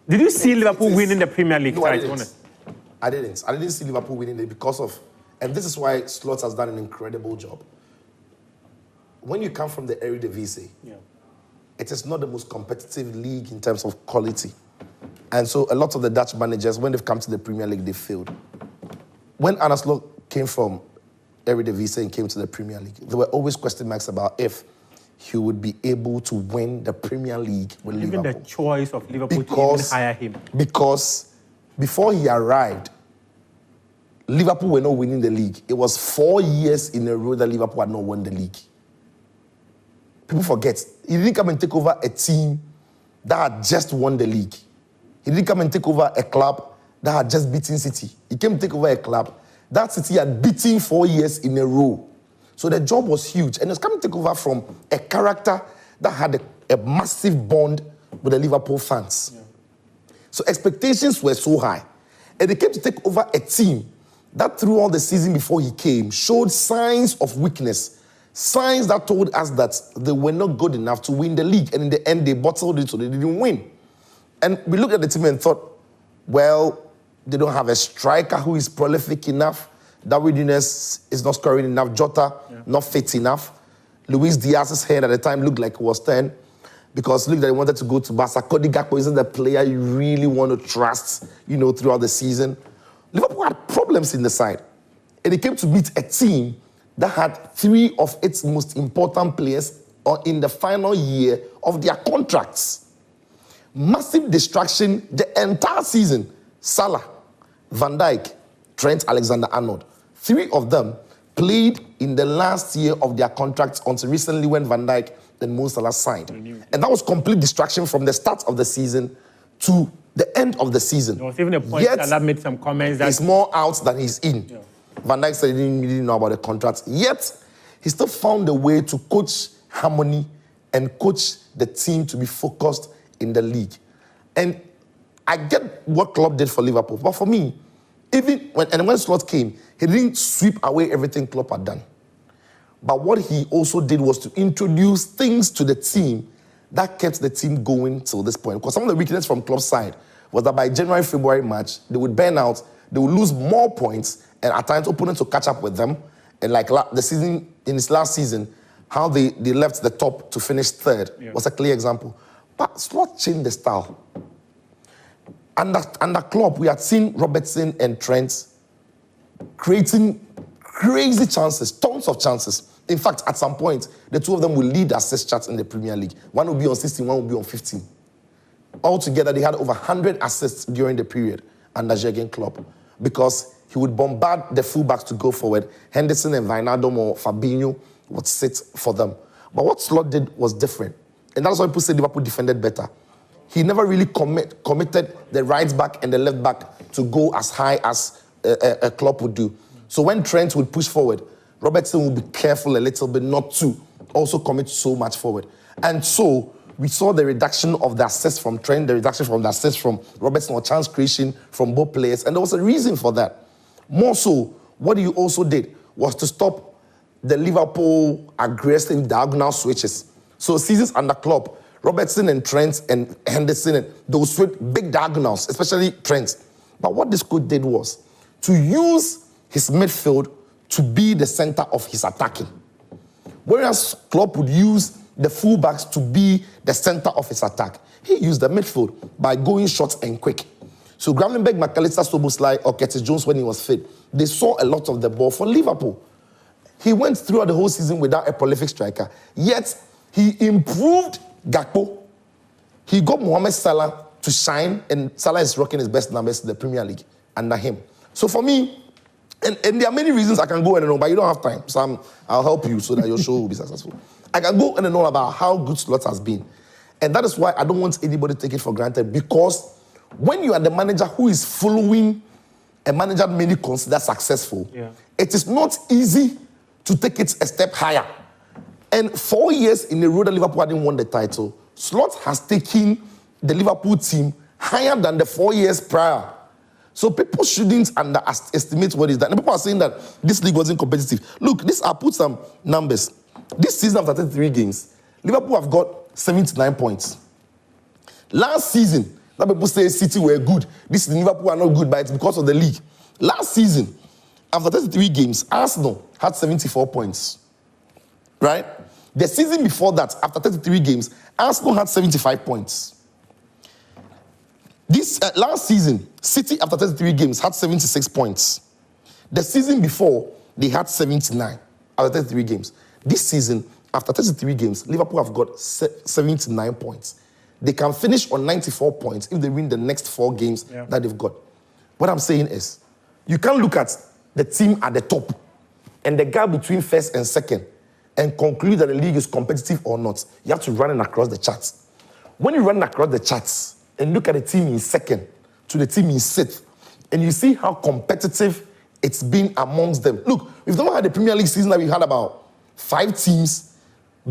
Did you see Liverpool winning the Premier League? No, I didn't. I didn't see Liverpool winning it because of, and this is why Slot has done an incredible job. When you come from the Eredivisie, it is not the most competitive league in terms of quality. And so a lot of the Dutch managers, when they've come to the Premier League, they failed. When Arne Slot came from Eredivisie and came to the Premier League, there were always question marks about if he would be able to win the Premier League with Liverpool. Even the choice of Liverpool to even hire him. Because before he arrived, Liverpool were not winning the league. It was 4 years in a row that Liverpool had not won the league. People forget. He didn't come and take over a team that had just won the league. He didn't come and take over a club that had just beaten City. He came to take over a club that City had beaten 4 years in a row. So the job was huge. And he was coming to take over from a character that had a massive bond with the Liverpool fans. Yeah. So expectations were so high. And he came to take over a team that throughout the season before he came showed signs of weakness, signs that told us that they were not good enough to win the league. And in the end, they bottled it, so they didn't win. And we looked at the team and thought, well, they don't have a striker who is prolific enough. Darwin Núñez is not scoring enough. Jota, not fit enough. Luis Diaz's head at the time looked like it was 10 because look that he wanted to go to Barca. Cody Gakpo isn't the player you really want to trust, throughout the season. Liverpool had problems in the side. And he came to meet a team that had 3 of its most important players in the final year of their contracts. Massive distraction the entire season. Salah, Van Dijk, Trent Alexander-Arnold. 3 of them played in the last year of their contracts until recently when Van Dijk and Mo Salah signed. And that was complete distraction from the start of the season to the end of the season. There was even a point that made some comments that he's more out than he's in. Yeah. Van Dijk said he didn't know about the contract. Yet, he still found a way to coach harmony and coach the team to be focused in the league. And I get what Klopp did for Liverpool, but for me, when Slot came, he didn't sweep away everything Klopp had done. But what he also did was to introduce things to the team that kept the team going till this point. Because some of the weakness from Klopp's side was that by January, February, March, they would burn out, they would lose more points, and at times opponents would catch up with them. And like the season, in his last season, how they left the top to finish 3rd was a clear example. But Slot changed the style. Under Klopp, we had seen Robertson and Trent creating crazy chances, tons of chances. In fact, at some point, the 2 of them will lead assist charts in the Premier League. One will be on 16, one will be on 15. Altogether, they had over 100 assists during the period under Jurgen Klopp because he would bombard the fullbacks to go forward. Henderson and Wijnaldum or Fabinho would sit for them. But what Slot did was different. And that's why people say Liverpool defended better. He never really committed the right back and the left back to go as high as a Klopp would do. So when Trent would push forward, Robertson would be careful a little bit not to also commit so much forward. And so we saw the reduction of the assists from Trent, the reduction from the assists from Robertson or chance creation from both players. And there was a reason for that. More so, what you also did was to stop the Liverpool aggressive diagonal switches. So seasons under Klopp, Robertson and Trent and Henderson, they would switch big diagonals, especially Trent. But what this coach did was to use his midfield to be the center of his attacking. Whereas Klopp would use the fullbacks to be the center of his attack, he used the midfield by going short and quick. So Gravenberch, McAllister, Szoboszlai, or Curtis Jones when he was fit, they saw a lot of the ball for Liverpool. He went throughout the whole season without a prolific striker, yet he improved Gakpo. He got Mohamed Salah to shine, and Salah is rocking his best numbers in the Premier League under him. So for me, and there are many reasons I can go and on, but you don't have time. So I'll help you so that your show will be successful. I can go and on about how good Slot has been. And that is why I don't want anybody to take it for granted, because when you are the manager who is following a manager many consider successful, it is not easy to take it a step higher. And 4 years in a row that Liverpool hadn't won the title, Slot has taken the Liverpool team higher than the 4 years prior. So people shouldn't underestimate what is that. And people are saying that this league wasn't competitive. Look, I'll put some numbers. This season after 33 games, Liverpool have got 79 points. Last season, That people say City were good. This Liverpool are not good, but it's because of the league. Last season, after 33 games, Arsenal had 74 points. Right? The season before that, after 33 games, Arsenal had 75 points. This last season, City, after 33 games, had 76 points. The season before, they had 79 after 33 games. This season, after 33 games, Liverpool have got 79 points. They can finish on 94 points if they win the next 4 games that they've got. What I'm saying is, you can't look at the team at the top and the gap between first and second and conclude that the league is competitive or not. You have to run it across the charts. When you run across the charts and look at the team in second to the team in sixth, and you see how competitive it's been amongst them. Look, we've never had a Premier League season that we had about 5 teams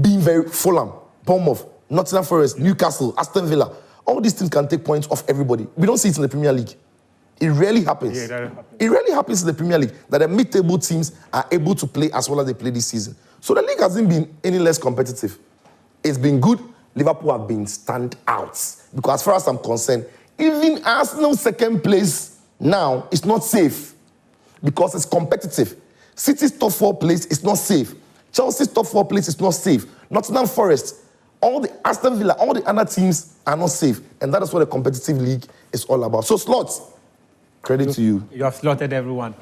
being very Fulham, Bournemouth, Nottingham Forest, Newcastle, Aston Villa. All these teams can take points off everybody. We don't see it in the Premier League. It rarely happens. Yeah, that happens. It rarely happens in the Premier League that the mid-table teams are able to play as well as they play this season. So the league hasn't been any less competitive. It's been good. Liverpool have been standouts. Because as far as I'm concerned, even Arsenal's second place now is not safe because it's competitive. City's top 4 place is not safe. Chelsea's top 4 place is not safe. Nottingham Forest, all the Aston Villa, all the other teams are not safe. And that is what a competitive league is all about. So, Slot, credit to you. You have slaughtered everyone.